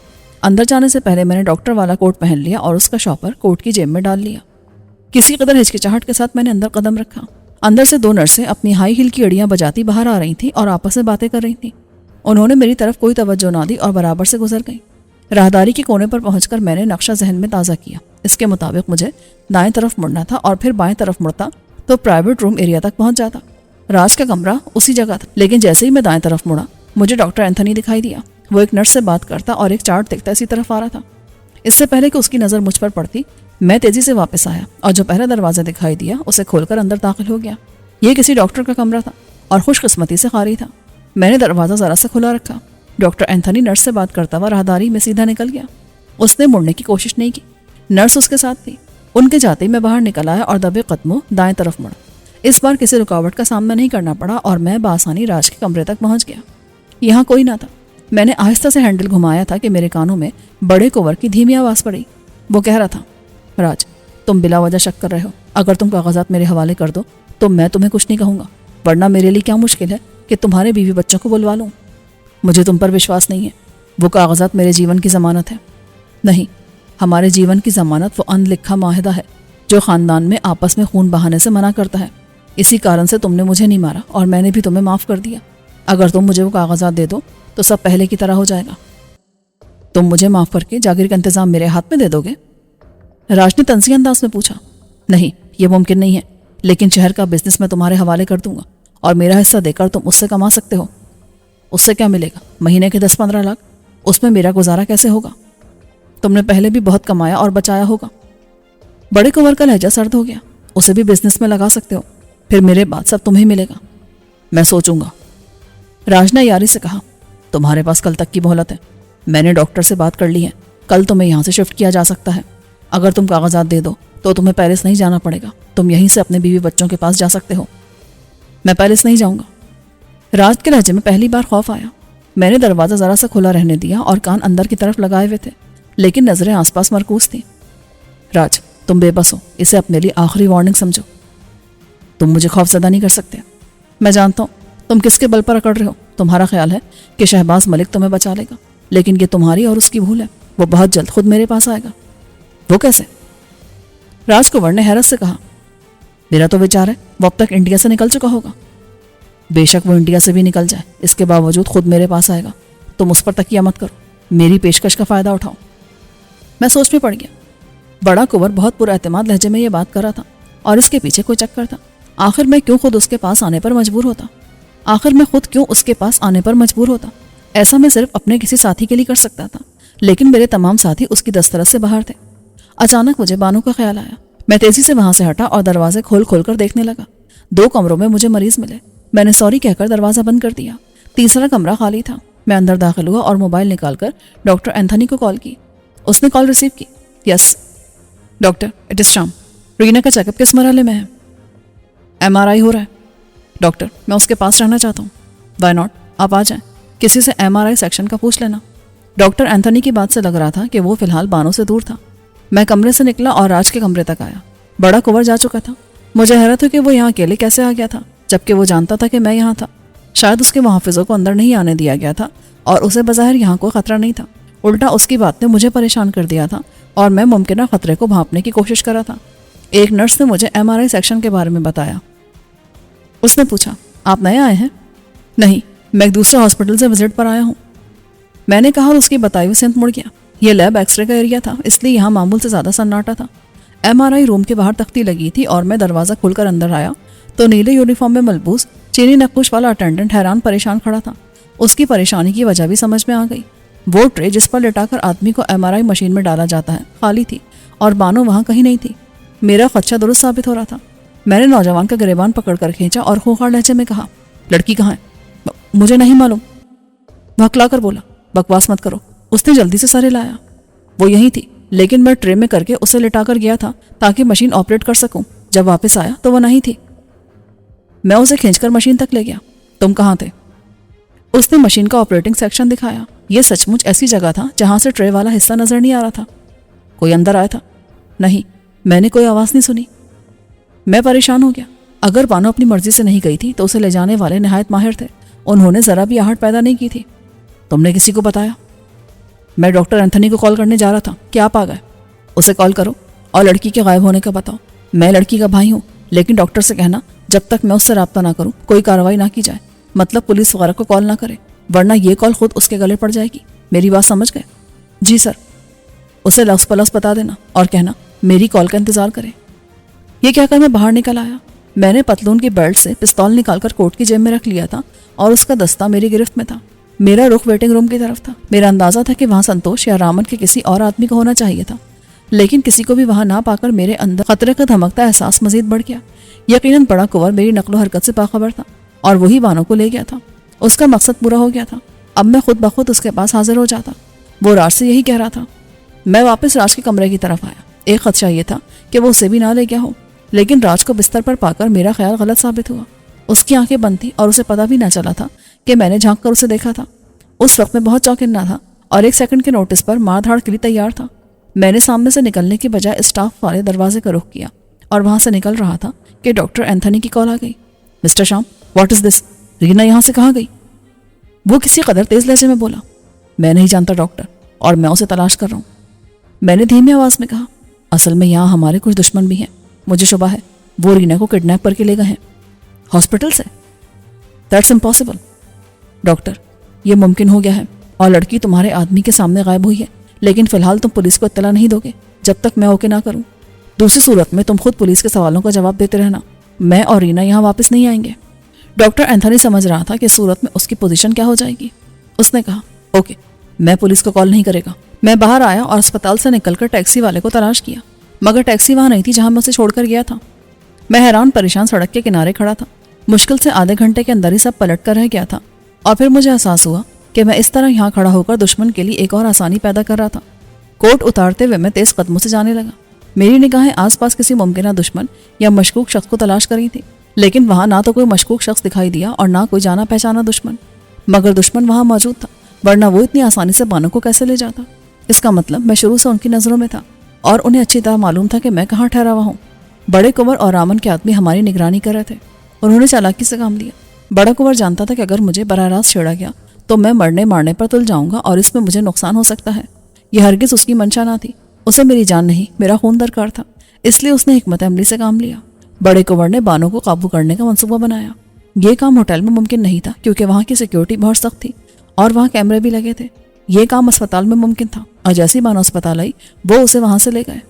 अंदर जाने से पहले मैंने डॉक्टर वाला कोट पहन लिया और उसका शॉपर कोट की जेब में डाल लिया। किसी कदर हिचकिचाहट के साथ मैंने अंदर कदम रखा। अंदर से 2 नर्सें अपनी हाई हील की अड़ियां बजाती बाहर आ रही थीं और आपस में बातें कर रही थीं। उन्होंने मेरी तरफ कोई तवज्जो ना दी और बराबर से गुजर गई। राहदारी के कोने पर पहुंचकर मैंने नक्शा जहन में ताज़ा किया। इसके मुताबिक मुझे दाएं तरफ मुड़ना था और फिर बाएं तरफ मुड़ता तो प्राइवेट रूम एरिया तक पहुंच जाता। राज का कमरा उसी जगह था, लेकिन जैसे ही मैं दाएं तरफ मुड़ा मुझे डॉक्टर एंथनी दिखाई दिया। वो एक नर्स से बात करता और एक चार्ट देखता इसी तरफ आ रहा था। इससे पहले कि उसकी नज़र मुझ पर पड़ती मैं तेजी से वापस आया और जो पहला दरवाजा दिखाई दिया उसे खोलकर अंदर दाखिल हो गया। ये किसी डॉक्टर का कमरा था और खुशकिस्मती से खाली था। मैंने दरवाज़ा ज़रा सा खुला रखा। डॉक्टर एंथनी नर्स से बात करता हुआ राहदारी में सीधा निकल गया। उसने मुड़ने की कोशिश नहीं की। नर्स उसके साथ थी। उनके जाते ही मैं बाहर निकल आया और दबे कदमों दाएं तरफ मुड़ा। इस बार किसी रुकावट का सामना नहीं करना पड़ा और मैं बासानी राज के कमरे तक पहुंच गया। यहाँ कोई ना था। मैंने आहिस्ता से हैंडल घुमाया था कि मेरे कानों में बड़े कोवर की धीमी आवाज़ पड़ी। वो कह रहा था, राज, तुम बिला वजह शक कर रहे हो। अगर तुम कागजात मेरे हवाले कर दो तो मैं तुम्हें कुछ नहीं कहूँगा, वरना मेरे लिए क्या मुश्किल है कि तुम्हारे बीवी बच्चों को बुलवा लूँ। मुझे तुम पर विश्वास नहीं है। वो कागजात मेरे जीवन की ज़मानत है। नहीं, हमारे जीवन की ज़मानत वो अनलिखा माहिदा है जो ख़ानदान में आपस में खून बहाने से मना करता है। इसी कारण से तुमने मुझे नहीं मारा और मैंने भी तुम्हें माफ़ कर दिया। अगर तुम मुझे वो कागजात दे दो तो सब पहले की तरह हो जाएगा। तुम मुझे माफ़ करके जागीर का इंतज़ाम मेरे हाथ में दे दोगे? राज ने तंज़ी अंदाज में पूछा। नहीं, ये मुमकिन नहीं है, लेकिन शहर का बिजनेस मैं तुम्हारे हवाले कर दूंगा और मेरा हिस्सा देकर तुम उससे कमा सकते हो। उससे क्या मिलेगा? महीने के 10-15 लाख। उसमें मेरा गुजारा कैसे होगा? तुमने पहले भी बहुत कमाया और बचाया होगा। बड़े कुंवर का लहजा सर्द हो गया। उसे भी बिजनेस में लगा सकते हो, फिर मेरे बाद सब तुम्हें मिलेगा। मैं सोचूंगा। राज ने यारी से कहा, तुम्हारे पास कल तक की मोहलत है। मैंने डॉक्टर से बात कर ली है। कल तुम्हें यहाँ से शिफ्ट किया जा सकता है। अगर तुम कागजात दे दो तो तुम्हें पैरिस नहीं जाना पड़ेगा। तुम यहीं से अपने बीवी बच्चों के पास जा सकते हो। मैं पैरिस नहीं जाऊंगा। राज के लहजे में पहली बार खौफ आया। मैंने दरवाज़ा ज़रा सा खुला रहने दिया और कान अंदर की तरफ लगाए हुए थे, लेकिन नज़रें आसपास मरकूज थीं। राज, तुम बेबस हो। इसे अपने लिए आखिरी वार्निंग समझो। तुम मुझे खौफज़दा नहीं कर सकते। मैं जानता हूँ तुम किसके बल पर अकड़ रहे हो। तुम्हारा ख्याल है कि शहबाज मलिक तुम्हें बचा लेगा, लेकिन ये तुम्हारी और उसकी भूल है। वो बहुत जल्द खुद मेरे पास आएगा। वो कैसे? राज कुंवर ने हैरत से कहा, मेरा तो विचार है वो अब तक इंडिया से निकल चुका होगा। बेशक वो इंडिया से भी निकल जाए, इसके बावजूद खुद मेरे पास आएगा। तुम उस पर तकिया मत करो, मेरी पेशकश का फ़ायदा उठाओ। मैं सोच में पड़ गया। बड़ा कुंवर बहुत पुरएतमाद लहजे में ये बात कर रहा था और इसके पीछे कोई चक्कर था। आखिर मैं क्यों खुद उसके पास आने पर मजबूर होता? ऐसा मैं सिर्फ अपने किसी साथी के लिए कर सकता था, लेकिन मेरे तमाम साथी उसकी दस्तरस से बाहर थे। अचानक मुझे बानो का ख्याल आया। मैं तेजी से वहां से हटा और दरवाजे खोल कर देखने लगा। 2 कमरों में मुझे मरीज मिले। मैंने सॉरी कहकर दरवाज़ा बंद कर दिया। तीसरा कमरा खाली था। मैं अंदर दाखिल हुआ और मोबाइल निकालकर डॉक्टर एंथनी को कॉल की। उसने कॉल रिसीव की। यस डॉक्टर, इट इज़ शाम। रीना का चेकअप किस मरहले में है? MRI हो रहा है। डॉक्टर, मैं उसके पास रहना चाहता हूँ। वाई नॉट, आप आ जाएं। किसी से MRI सेक्शन का पूछ लेना। डॉक्टर एंथनी की बात से लग रहा था कि वो फिलहाल बानो से दूर था। मैं कमरे से निकला और राज के कमरे तक आया। बड़ा कुंवर जा चुका था। मुझे हैरत हुई कि वो यहाँ अकेले कैसे आ गया था, जबकि वो जानता था कि मैं यहाँ था। शायद उसके मुहाफिजों को अंदर नहीं आने दिया गया था और उसे बज़ाहिर यहाँ कोई ख़तरा नहीं था। उल्टा उसकी बात ने मुझे परेशान कर दिया था और मैं मुमकिन ख़तरे को भांपने की कोशिश कर रहा था। एक नर्स ने मुझे MRI सेक्शन के बारे में बताया। उसने पूछा, आप नए आए हैं? नहीं, मैं एक दूसरे हॉस्पिटल से विजिट पर आया हूँ। मैंने कहा और उसकी बताई हुई सेंध मुड़ गया। यह लैब एक्सरे का एरिया था, इसलिए यहाँ मामूल से ज़्यादा सन्नाटा था। MRI रूम के बाहर तख्ती लगी थी और मैं दरवाज़ा खोलकर अंदर आया तो नीले यूनिफॉर्म में मलबूस चीनी नक्कुश वाला अटेंडेंट हैरान परेशान खड़ा था। उसकी परेशानी की वजह भी समझ में आ गई। वो ट्रे जिस पर लिटाकर आदमी को MRI मशीन में डाला जाता है खाली थी और बानो वहाँ कहीं नहीं थी। मेरा खदशा दुरुस्त साबित हो रहा था। मैंने नौजवान का गिरेबान पकड़कर खींचा और खूंखार लहजे में कहा, लड़की कहाँ है? मुझे नहीं मालूम। भकला कर बोला, बकवास मत करो। उसने जल्दी से सर हिलाया। वो यही थी, लेकिन मैं ट्रे में करके उसे लिटाकर गया था ताकि मशीन ऑपरेट कर सकूं। जब वापस आया तो वो नहीं थी। मैं उसे खींचकर मशीन तक ले गया। तुम कहाँ थे? उसने मशीन का ऑपरेटिंग सेक्शन दिखाया। यह सचमुच ऐसी जगह था जहां से ट्रे वाला हिस्सा नजर नहीं आ रहा था। कोई अंदर आया था? नहीं, मैंने कोई आवाज़ नहीं सुनी। मैं परेशान हो गया। अगर बानो अपनी मर्जी से नहीं गई थी तो उसे ले जाने वाले नहायत माहिर थे, उन्होंने ज़रा भी आहट पैदा नहीं की थी। तुमने किसी को बताया? मैं डॉक्टर एंथनी को कॉल करने जा रहा था कि आप आ गए। उसे कॉल करो और लड़की के गायब होने का बताओ। मैं लड़की का भाई हूँ, लेकिन डॉक्टर से कहना जब तक मैं उससे रब्ता ना करूँ कोई कार्रवाई ना की जाए, मतलब पुलिस वगैरह को कॉल ना करे, वरना ये कॉल खुद उसके गले पड़ जाएगी। मेरी बात समझ गए? जी सर। उसे लफ्ज़ पलफ्ज़ बता देना और कहना मेरी कॉल का इंतज़ार करे। ये कहकर मैं बाहर निकल आया। मैंने पतलून की बेल्ट से पिस्तौल निकालकर कोट की जेब में रख लिया था और उसका दस्ता मेरी गिरफ्त में था। मेरा रुख वेटिंग रूम की तरफ था। मेरा अंदाजा था कि वहाँ संतोष या रामन के किसी और आदमी को होना चाहिए था, लेकिन किसी को भी वहाँ ना पाकर मेरे अंदर खतरे का धमकता एहसास मजीद बढ़ गया। यकीनन बड़ा कुंवर मेरी नकलो हरकत से बाखबर था और वही बानो को ले गया था। उसका मकसद पूरा हो गया था। अब मैं खुद बखुद उसके पास हाजिर हो जाता। वो राज से यही कह रहा था। मैं वापस राज के कमरे की तरफ आया। एक खदशा ये था कि वो उसे भी ना ले गया हो, लेकिन राज को बिस्तर पर पाकर मेरा ख्याल गलत साबित हुआ। उसकी आंखें बंद थी और उसे पता भी ना चला था कि मैंने झांक कर उसे देखा था। उस वक्त में बहुत चौंकिन्ना था और 1 सेकंड के नोटिस पर मार धाड़ के लिए तैयार था। मैंने सामने से निकलने के बजाय स्टाफ वाले दरवाजे का रुख किया और वहां से निकल रहा था कि डॉक्टर एंथनी की कॉल आ गई। Mister Shyam, what is this? Reena यहाँ से कहाँ गई? वो किसी कदर तेज लहजे में बोला। मैं नहीं जानता डॉक्टर, और मैं उसे तलाश कर रहा हूँ। मैंने धीमी आवाज में कहा, असल में यहाँ हमारे कुछ दुश्मन भी हैं। मुझे शुबा है वो रीना को किडनैप करके ले गए हैं। हॉस्पिटल से? दैट्स इम्पॉसिबल डॉक्टर, ये मुमकिन हो गया है और लड़की तुम्हारे आदमी के सामने गायब हुई है, लेकिन फिलहाल तुम पुलिस को इत्तला नहीं दोगे जब तक मैं ओके ना करूं। दूसरी सूरत में तुम खुद पुलिस के सवालों का जवाब देते रहना। मैं और रीना यहाँ वापस नहीं आएंगे। डॉक्टर एंथनी समझ रहा था कि सूरत में उसकी पोजीशन क्या हो जाएगी। उसने कहा, ओके, मैं पुलिस को कॉल नहीं करेगा। मैं बाहर आया और अस्पताल से निकलकर टैक्सी वाले को तलाश किया, मगर टैक्सी वहां नहीं थी जहां मैं उसे छोड़कर गया था। मैं हैरान परेशान सड़क के किनारे खड़ा था। मुश्किल से आधे घंटे के अंदर ही सब पलट कर रह गया था और फिर मुझे एहसास हुआ कि मैं इस तरह यहाँ खड़ा होकर दुश्मन के लिए एक और आसानी पैदा कर रहा था। कोट उतारते हुए मैं तेज कदमों से जाने लगा। मेरी निगाहें आसपास किसी मुमकिन दुश्मन या मशकूक शख्स को तलाश कर रही थी, लेकिन वहां ना तो कोई मशकूक शख्स दिखाई दिया और ना कोई जाना पहचाना दुश्मन। मगर दुश्मन वहां मौजूद था, वरना वो इतनी आसानी से बानो को कैसे ले जाता? इसका मतलब मैं शुरू से उनकी नजरों में था और उन्हें अच्छी तरह मालूम था कि मैं कहाँ ठहरा हुआ हूँ। बड़े कुंवर और रामन के आदमी हमारी निगरानी कर रहे थे। उन्होंने चालाकी से काम लिया। बड़ा कुंवर जानता था कि अगर मुझे बराह रास्त छेड़ा गया तो मैं मरने मारने पर तुल जाऊंगा और इसमें मुझे नुकसान हो सकता है। यह हरगिज उसकी मंशा ना थी। उसे मेरी जान नहीं, मेरा खून दरकार था, इसलिए उसने हिकमत अमली से काम लिया। बड़े कुंवर ने बानो को काबू करने का मंसूबा बनाया। ये काम होटल में मुमकिन नहीं था क्योंकि वहाँ की सिक्योरिटी बहुत सख्त थी और वहाँ कैमरे भी लगे थे। ये काम अस्पताल में मुमकिन था और जैसे ही बानो अस्पताल आई वो उसे वहां से ले गए।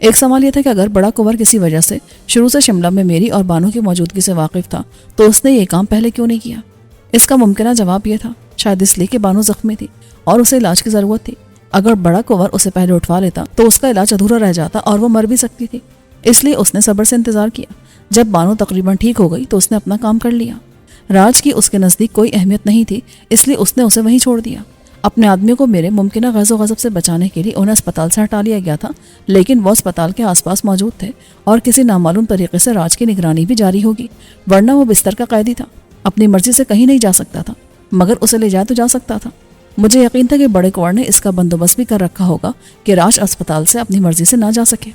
एक सवाल यह था कि अगर बड़ा कुंवर किसी वजह से शुरू से शिमला में मेरी और बानो की मौजूदगी से वाकिफ था तो उसने ये काम पहले क्यों नहीं किया? इसका मुमकिन जवाब यह था, शायद इसलिए कि बानो जख्मी थी और उसे इलाज की जरूरत थी। अगर बड़ा कुंवर उसे पहले उठवा लेता तो उसका इलाज अधूरा रह जाता और वो मर भी सकती थी। इसलिए उसने सब्र से इंतजार किया। जब बानो तकरीबन ठीक हो गई तो उसने अपना काम कर लिया। राज की उसके नज़दीक कोई अहमियत नहीं थी, इसलिए उसने उसे वहीं छोड़ दिया। अपने आदमियों को मेरे मुमकिन गज़ो गज़ब से बचाने के लिए उन्हें अस्पताल से हटा लिया गया था, लेकिन वो अस्पताल के आसपास मौजूद थे और किसी नामालूम तरीके से राज की निगरानी भी जारी होगी, वरना वो बिस्तर का कैदी था। अपनी मर्जी से कहीं नहीं जा सकता था, मगर उसे ले जाए तो जा सकता था। मुझे यकीन था कि बड़े कुंवर ने इसका बंदोबस्त भी कर रखा होगा कि राज अस्पताल से अपनी मर्जी से ना जा सके।